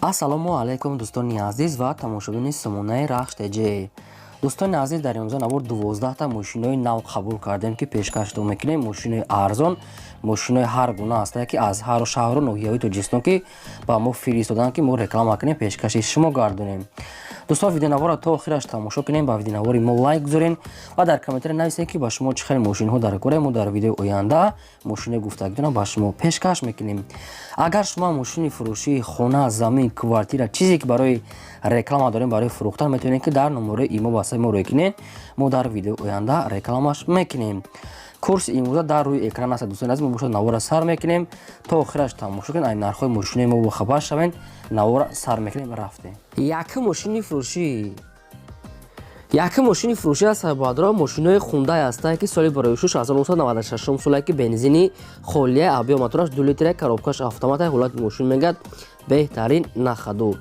ассалому алайкум дӯстони азиз ва тамошобини Сомонаи Рахш ТЖ. дӯстони азиз, дар имрӯза навор 12та мошинои нав қабул кардем ки пешкашдо мекунем. Мошинои арзон, мошинои ҳар гуна ҳастанд ки аз ҳар шаҳру ноҳияҳои Тоҷикистон ки ба мо фиристоданд ки мо реклама кунем, пешкаши шумо гардонем. дӯстон, видеонавора то охираш тамошо кунем, ба видеонавори мо лайк гузорен ва дар комментаре нависем ки ба шумо чӣ хеле мошинҳо дар кора. Мо дар видеои оянда мошинои гуфтагидона ба шумо пешкаш мекунем. агар шумо мошини фурӯшии хона, замин, квартира, чизе ки барои реклама дорем, барои фурӯхтан, метавонем ки дар номерои имо ба мо рекунем. Мо дар видеои оянда рекламаш мекунем. курси имрӯза дар рӯи экран аст. дӯстони азиз, мо бошад навора сар мекунем то охираш тамошо кунед, айн нархҳои мошинои мо бохабар шавед. навора сар мекунем, рафтем. Якум мошини фурӯшӣ аз Сайбадро мошинои Хундай ҳастанд ки соли барои шуш 1996 соле ки бензини холия абё мотораш 2 литра коробкаш автомата ҳолати мошин мегад беҳтарин нахаду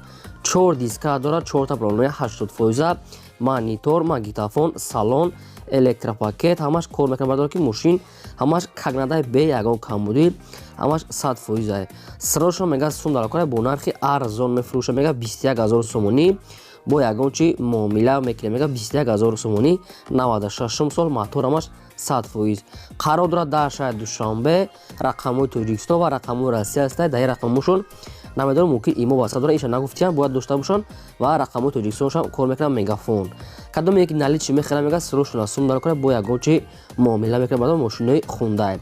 4 диска дорад, 4 блонои 80%, монитор, магнитофон, салон, электропакет, ҳамаш кор мекунад. Бардор ки мошин ҳамаш кагнадай бе ягон камбудӣ, ҳамаш 100%. сирошро мегад $100 бо нархи арзон мефурӯшад, мегад 21000 сомонӣ. бо ягон чи муомила мекунем, мегад 21000 сомонӣ, 96 сол, моторамаш 100%. қарор дорад дар шаҳри Душанбе. рақамҳои Тоҷикистон ва рақамҳои Россия ҳастанд. дар рақамҳошон намедонам мумкин имо васат дорад, иша нагуфтиям, бояд дошта бошанд ва рақамҳои Тоҷикистоншам кор мекунад. мегафон кадом яки наличи мехарам, мегад сирошона $100 бо ягон чи муомила мекунад. бардор мошинои Хундай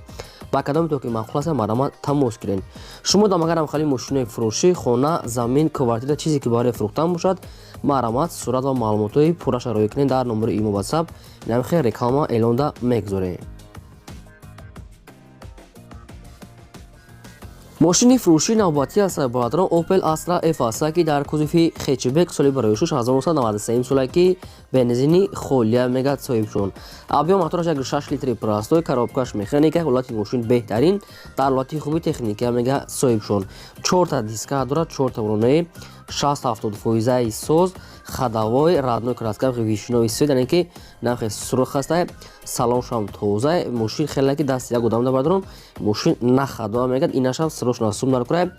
ба кадоми то ки маъқул аст марамат тамос гиред. шумо дам агарам хали мошинои фурӯшӣ хона, замин, квартира, чизе ки барои фурӯхтан бошад, маърамат, сурат ва маълумотҳои пурраша роя кунед дар номери имо WhatsApp. намехе реклама эълонда мегузорем. мошини фурӯшии навбатӣ аз Сайбадрон Opel Astra F аст ки дар кузуфи хетчбек соли барои шуш 1993 соле ки бензини холия мегад соҳиб шуд. абё мотораш 1.6 литри простой, коробкаш механика, ҳолати мошин беҳтарин, дар ҳолати хуби техника мега соҳиб шуд. 4 диска дорад, 4 блонои 60-70% соз, хадавой, радной краска, вишнои свет, яъне ки намхе сурух аст. салоншам тоза, мошин хеле ки дасти як одам бардорон, мошин нахадва мегад, инашам сирошна $100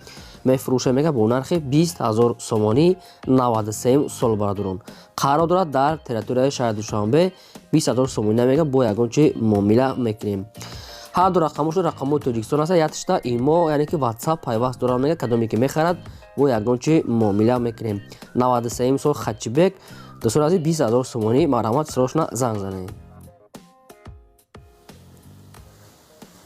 мефурӯшад, мегад бо нархи 20000 сомонӣ, 93 сол бардорон. қарор дорад дар территорияи шаҳри Душанбе, 20000 сомонӣ мегад бо ягон чи муомила мекунем. ҳар ду рақамошон рақамҳои Тоҷикистон аст. якшта имо, яъне ки WhatsApp пайваст дорад, мегад кадоме ки мехарад бо ягон чи муомила мекунем. 93 сол хатчбек, дӯстони азиз, 20000 сомонӣ, маърамат сирошна занг занед.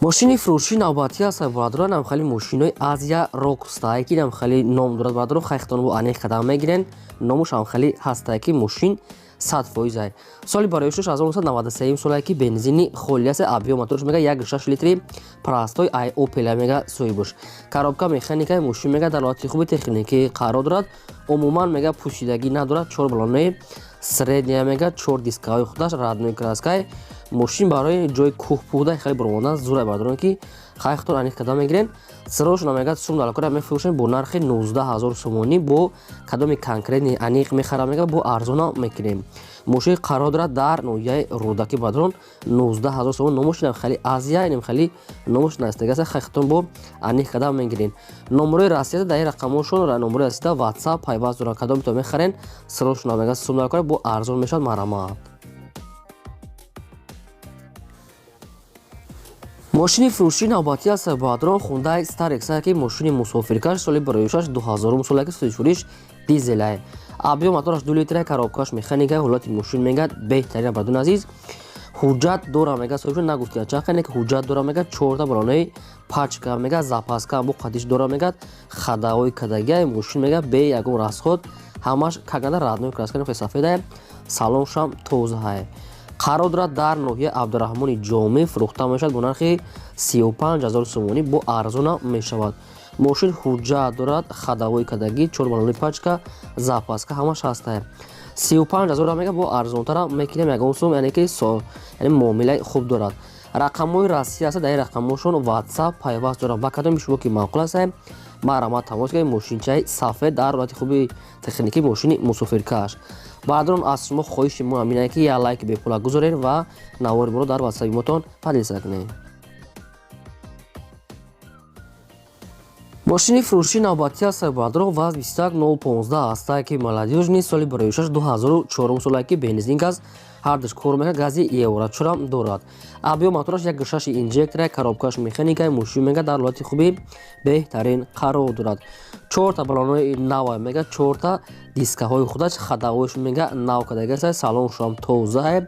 мошини фурӯшии навбатӣ аз Сайбадро намхали мошинои Азия Rockstar ки намхали ном дорад. бардор хайхтон бо аниқ қадам мегирен, номуш хамхали ҳаста ки мошин 100%. соли барои шуш 1993 соле ки бензини холия аст. абё моторш мега 1.6 литри простой Opel мега соҳибуш. коробка механикаи мошин мега дар ҳолати хуби техникӣ қарор дорад. умуман мега пӯсидагӣ надорад. 4 блонои средния мега, 4 дискаҳои худаш, радной краскаи мошин барои ҷои кӯҳ пӯхта хеле бурмонда зура бардорон ки хайхтон аниқ қадам мегирен. сирошона мегад $100 мефурӯшем бо нархи 19000 сомонӣ. бо кадоми конкретни аниқ мехарам, мегад бо арзона мекунем. мошин қарор дорад дар ноҳияи Рудаки бардорон, 19000 сомон. номош намхали Азия, намхали номош настагаса хайхтон бо аниқ қадам мегирен. номерои Россия дар рақамошон номерои Россия WhatsApp пайваст дорад. кадоми то мехарен сирошона мегад $100 бо арзон мешавад, маърамат. мошини фурӯшии навбатӣ аз Сайбадрон Hyundai Starex ки мошини мусофиркаш соли барои шуш 2000 соле ки сӯзишуриш дизелай. абё мотораш 2 литра, коробкаш механика, ҳолати мошин мегад беҳтарин. бардон азиз, ҳуҷҷат дора мега соҳиб нагуфтия чақане ки ҳуҷҷат дора мега, 4 блонои пачка мега, запаска бо қадиш дора мегад, хадавои кадагиаи мошин мега бе ягон расход, ҳамаш каганда радной краска нахе сафеда, салоншам тоза. қарор дорад дар ноҳияи Абдураҳмони Ҷомӣ фурӯхта мешавад бо нархи 35000 сомонӣ, бо арзона мешавад. мошин ҳуҷҷат дорад, хадавои кадагӣ, 4 блонои пачка, запаска ҳамаш ҳаста. 35000 мега бо арзонтара мекунем ягон сум, яъне ки яъне муомилаи хуб дорад. рақамҳои Россия аст. дар рақамошон WhatsApp пайваст дорад. ба кадоми шумо ки маъқул аст, маърамат тамос гиред. мошинчаи сафед дар ҳолати хуби техникӣ мошини мусофиркаш. бардорон аз шумо хоҳиши мо ҳамин ки як лайк бепула гузоред ва навори моро дар WhatsApp мотон падиса кунед. мошини фурӯши навбатӣ аз Сайбадрох ваз 21015 астае ки молодёжни соли бароишаш 2004 солае ки бензин газ ҳардаш кор мекунад, гази еврачора дорад. Абиомотораш 1.6 инжектора, коробкаш механикаи мошин мега дар ҳолати хуби беҳтарин қарор дорад. 4 та баллонои нав мега, 4 та дискаҳои худаш хадавоиш мега нав кардагаса, салоншам тозае,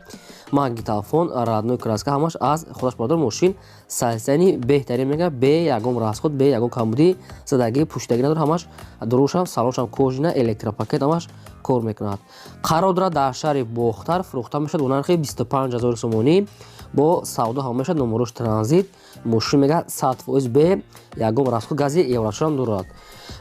магнитофон, радной краска ҳамаш аз худаш бардор. Мошин сайсани беҳтарин мега, бе ягон расход, бе ягон камбудӣ, задагӣ пуштагӣ надорад, ҳамаш дурӯшам, салоншам кожина, электропакет ҳамаш кор мекунад. Қарор дорад дар шаҳри Бохтар фурӯхта мешавад бо нархи 25000 сомонӣ, бо савдо ҳам мешавад, номерош транзит, мошин мега 100% бе ягон расход, гази еврачорам дорад.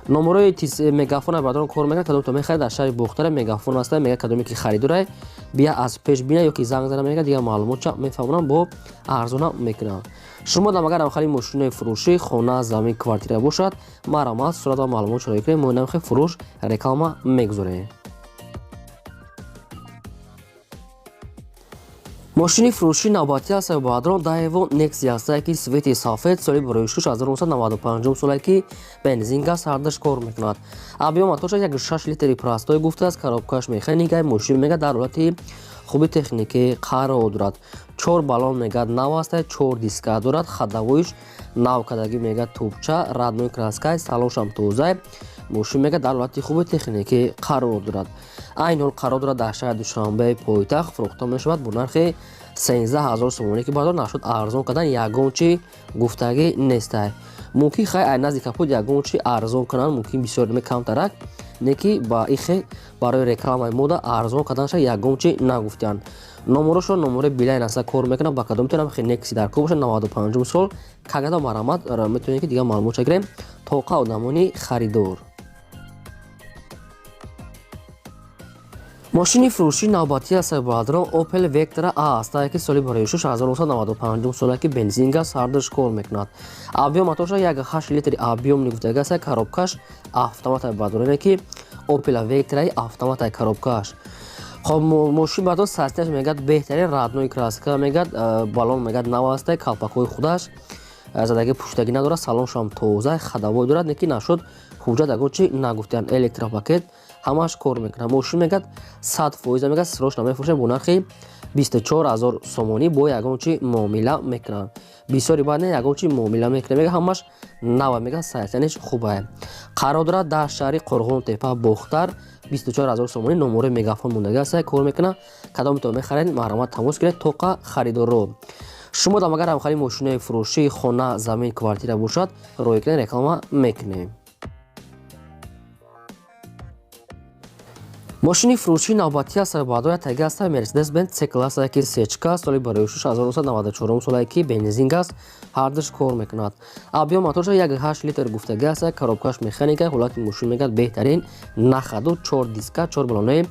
номерои мегафона бардорон кор мекунад, кадом то мехаред дар шаҳри Бохтар мегафон аста, мега кадоме ки харидорай бия аз пеш бина ё ки занг зана мега дигар маълумотша мефаҳмонам, бо арзона мекунад. шумо дам агар амхали мошинои фурӯшӣ хона, замин, квартира бошад, марамат сурат ва маълумот шарои кунед, мо намхи фурӯш реклама мегузорем. мошини фурӯши навбатӣ аз Сайбадрох Daewoo Nexia астае ки свети сафед соли бароишуш 1995 солае ки бензин газ ҳардаш кор мекунад. Абиомотораш 1.6 литри простой гуфтааст, коробкаш механикаи мошин мега дар ҳолати хуби техникӣ қарор дорад. 4 баллон мега нав астае, 4 диска дорад, хадавоиш нав кардагӣ мега тӯбча, радной краскаи, салоншам тоза, мошин мега дар ҳолати хуби техникӣ қарор дорад. айни ҳол қарор дорад дар шаҳри Душанбеи пойтахт фурӯхта мешавад бо нархи 13000 сомонӣ ки бардор нашуд арзон кардан ягон чи гуфтагӣ нестай. мумкин хай ай назди капот ягон чи арзон кананд, мумкин бисёр даме камтарак, не ки ба ихе барои рекламаи мода арзон карданша ягон чи нагуфтанд. номерошо номерои билайн аста кор мекунад, ба кадом метавонам хи Nexi дар кор бошад, 95 сол, кагада марамат метавонем ки дигар маълумотша гирем тоқа одамони харидор. мошини фурӯши навбатӣ аз Сайбадрох Opel Vectra A астае ки соли бароишуш 1995 солае ки бензин газ ҳардаш кор мекунад. Абиомоторша 1.8 литри абиём гуфтагӣ аст, коробкаш автомата бардорене ки Opel Vectra автомата коробкаш. хоб мошин бардор састиаш мегад беҳтарин, радной краска мегад, баллон мегад нав астае, калпакҳои худаш задагӣ пуштагӣ надорад, салоншам тоза, хадавой дорад, не ки нашуд ҳуҷҷат ягон чи нагуфтанд, электропакет ҳамаш кор мекунад. мошин мегад 100% мегад срочно мефурӯшем бо нархи 24000 сомонӣ, бо ягон чи муомила мекунанд. бисёри баъд не ягон чи муомила мекунад, мега ҳамаш нава мега сайсаниш хубае. қарор дорад дар шаҳри Қурғонтепа Бохтар 24000 сомонӣ, номерои мегафон мондагӣ аст, кор мекунад, кадом то мехаред маҳрамат тамос гиред тоқа харидорро. шумо дам агар амхали мошинои фурӯшӣ хона, замин, квартира бошад, роҳи кунед реклама мекунем. мошини фурӯши навбатӣ аз Сайбадрох таги аста Mercedes-Benz C-класс ки сечка соли бароишуш 1994 солае ки бензин газ ҳардаш кор мекунад. Абиомоторша 1.8 литр гуфтагӣ аст, коробкаш механика, ҳолати мошин мегад беҳтарин, нахаду, 4 диска, 4 баллонои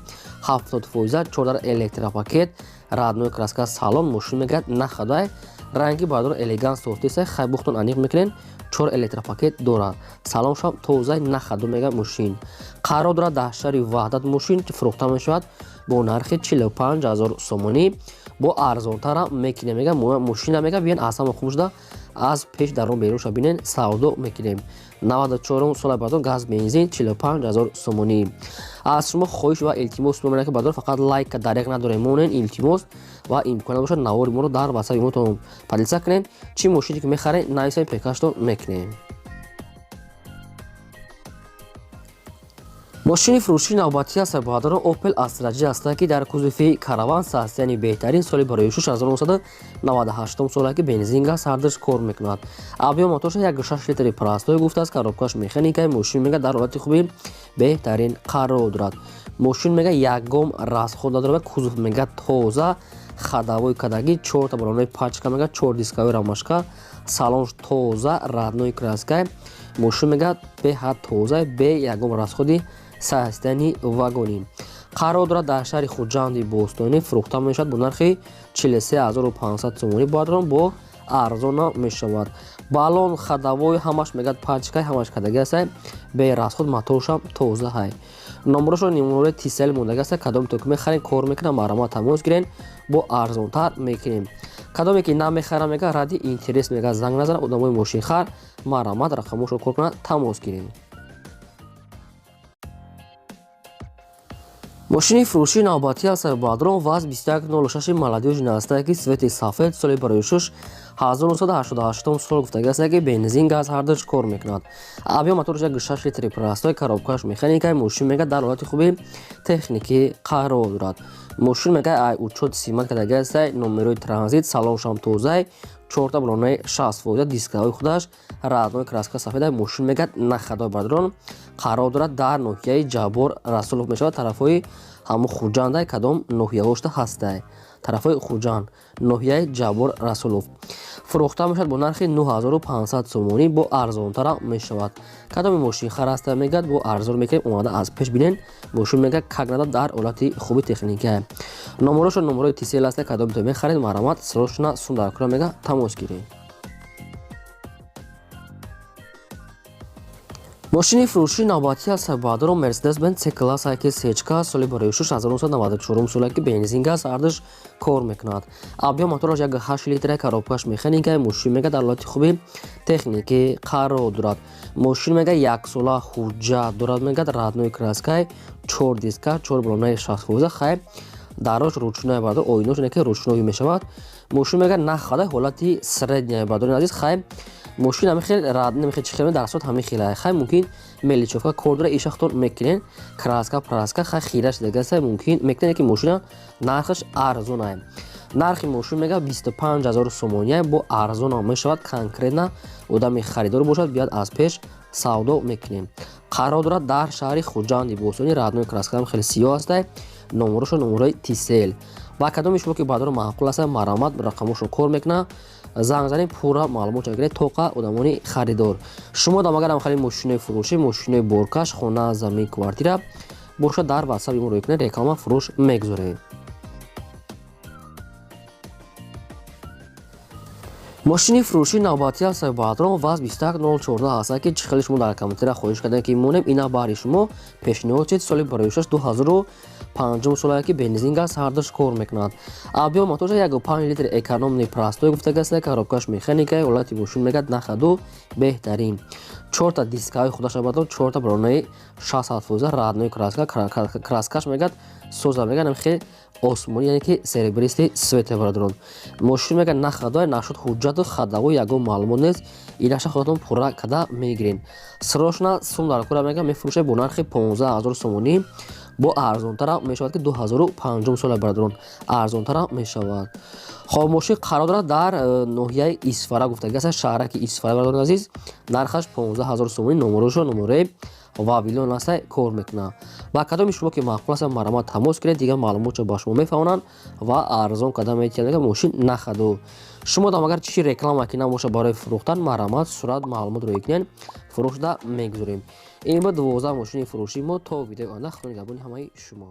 70%, 4 электропакет, радной краска, салон, мошин мегад нахадай, ранги бардор элегант софтиса, хай бухтон аниқ мекунен, 4 электропакет дорад, салоншам тоза, нахаду мега мошин. қарор дорад дар шаҳри Ваҳдат мошин фурӯхта мешавад бо нархи 45000 сомонӣ, бо арзонтара мекунем, мега мошина мега биен аз ҳама хуб шуда аз пеш дарон берун ша бинен савдо мекунем. 94 сола бардор газ бензин 45000 сомонӣ. аз шумо хоҳиш ва илтимос мемонад ки бардор фақат лайка дареқ надорем, монен илтимос ва имкона бошад навори моро дар васаи мотон падилса кунен, чӣ мошине ки мехарен нависем пекашто мекунем. мошини фурӯши навбатӣ аз Сайбадрох Opel Astra J астае ки дар кузуфи караван састияни беҳтарин соли бароишуш 1998 солае ки бензин газ ҳардаш кор мекунад. Абиомоторша 1.6 литри простой гуфтааст, коробкаш механикаи мошин мега дар ҳолати хуби беҳтарин қарор дорад. мошин мега ягон расход надорад, кузуф мега тоза, хадавои кадагӣ, 4 та баллонои пачка мега, 4 дискаҳои рамашка, салонш тоза, радной краска, мошин мега беҳад тоза, бе ягон расходи састияни вагонӣ. қарор дорад дар шаҳри Хуҷанди Бостонӣ фурӯхта мешавад бо нархи 43500 сомонӣ, баъдрон бо арзона мешавад. баллон, хадавои ҳамаш мегад пачкай, ҳамаш кадагӣ аст, бе расход, моторшам тоза ҳай. номерошо номерои тисел мондагӣ аст, кадоме то ки мехарен кор мекунад, маҳрамат тамос гирен, бо арзонтар мекунем. кадоме ки намехарам мега ради интерес мега занг назанад, одамои мошинхар маромад рақамошро кор кунад тамос гиред. мошини фурӯшии навбатӣ аз Сайбадрон ВАЗ 2106 молодёжи настояки Свети Сафед соли барои шуш 1988 сол гуфтагӣ аст ки бензин газ ҳардуш кор мекунад. Авио мотораш 1.6 литри простой коробкаш механикаи мошин мега дар ҳолати хуби техникӣ қарор дорад. мошин мега ай учёт симат кардагӣ аст, номерои транзит, салоншам тоза, 4 балонаи 60 дискаҳои худаш, раднои краска сафеда. мошин мега нахадои бардорон қарор дорад дар ноҳияи Ҷабор Расулов мешавад. тарафҳои ҳамун хуҷанда кадом ноҳиявошта ҳастай. тарафҳои хуҷанд ноҳияи Ҷабор Расулов фурӯхта мешавад бо нархи 9500 сомонӣ, бо арзонтара мешавад. кадоми мошин хараста мегад бо арзон мекунем омада аз пеш бинен. мошин мега кагнада дар ҳолати хуби техника. номерошо номерои тисел аст. кадом то мехаред маромад срочно сундаркура мега тамос гиред. мошини фурӯшии навбатӣ аз Сайбадрон Mercedes-Benz C-Class CHK соли барои шуш 1994 соле ки бензин газ ҳардуш кор мекунад. авио мотораш 1.8 литри коробкаш механикаи мошин мега дар ҳолати хуби техникӣ қарор дорад. мошин мега 1 сола ҳуҷҷат дорад. мега раднои краскаи 4 диска, 4 балонаи 60 хай дарош ручной бардор оинош ки ручной мешавад. мошин мега нахада ҳолати средняя бардори азиз хай мошин ҳамихел рад намихел чихел дар сот ҳамихел хай мумкин меличовка кордора ишахтон мекунен краска праска хай хираш дегаса мумкин мекунен ки мошина нархаш арзонай. нархи мошин мега 25000 сомония бо арзон мешавад. конкретна одами харидор бошад биёд аз пеш савдо мекунем. қарор дорад дар шаҳри хуҷанди босонӣ. раднои краска ҳам хеле сиёҳ аст. номерошо номерои тисел ва кадоми шумо ки бадро маъқул аст маромад рақамошро кор мекунад. занг занем пурра маълумот гиред тоқа одамони харидор. шумо дамагарам хали мошинои фурӯшӣ, мошинои боркаш, хона, замин, квартира бошад дар ватсап имо рӯй кунед реклама фурӯш мегузоред. мошини фурӯшии навбатӣ аз Сайбадрон ВАЗ 21014 аст ки чӣ хеле шумо дар комментария хоҳиш кардем ки монем ина баҳри шумо пешниҳод чед соли барои 2005 соле ки бензин газ ҳардуш кор мекунад. авио моторша 1.5 литри экономный простой гуфтагӣ аст. коробкаш механикаи ҳолати мошин мега нахаду беҳтарин. 4 дискаҳои худаша бардор, 4 балонаи 60 раднои краска краскаш мегад соза мега намхе осмонӣ яъне ки серебристи свете бардорон. мошин мега нахадои нашуд ҳуҷҷату хадаво ягон маълумот нест. инаша худатон пурра када мегирен. срочно сум дар кора мега мефурӯшад бо нархи 15000 сомонӣ бо арзонтара мешавад ки 2005 сола бардорон арзонтара мешавад. хоб мошин қарор дорад дар ноҳияи Исфара гуфтагӣ аст. шаҳраки Исфара бардорон азиз. нархаш 15000 сомонӣ. номерошо номерои вавилон аст кор мекунад. ва кадоми шумо ки маъқул аст маромад тамос гиред. дигар маълумотро ба шумо мефаҳмонанд ва арзон када метиҳанд мошин нахаду. шумо дам агар чӣ реклама ки набоша барои фурӯхтан маромад сурат маълумот рӯй кунед фурӯшда мегузорем. ин ба 12 мошини фурӯшии мо то видеои оянда худо нигаҳбони ҳамаи шумо.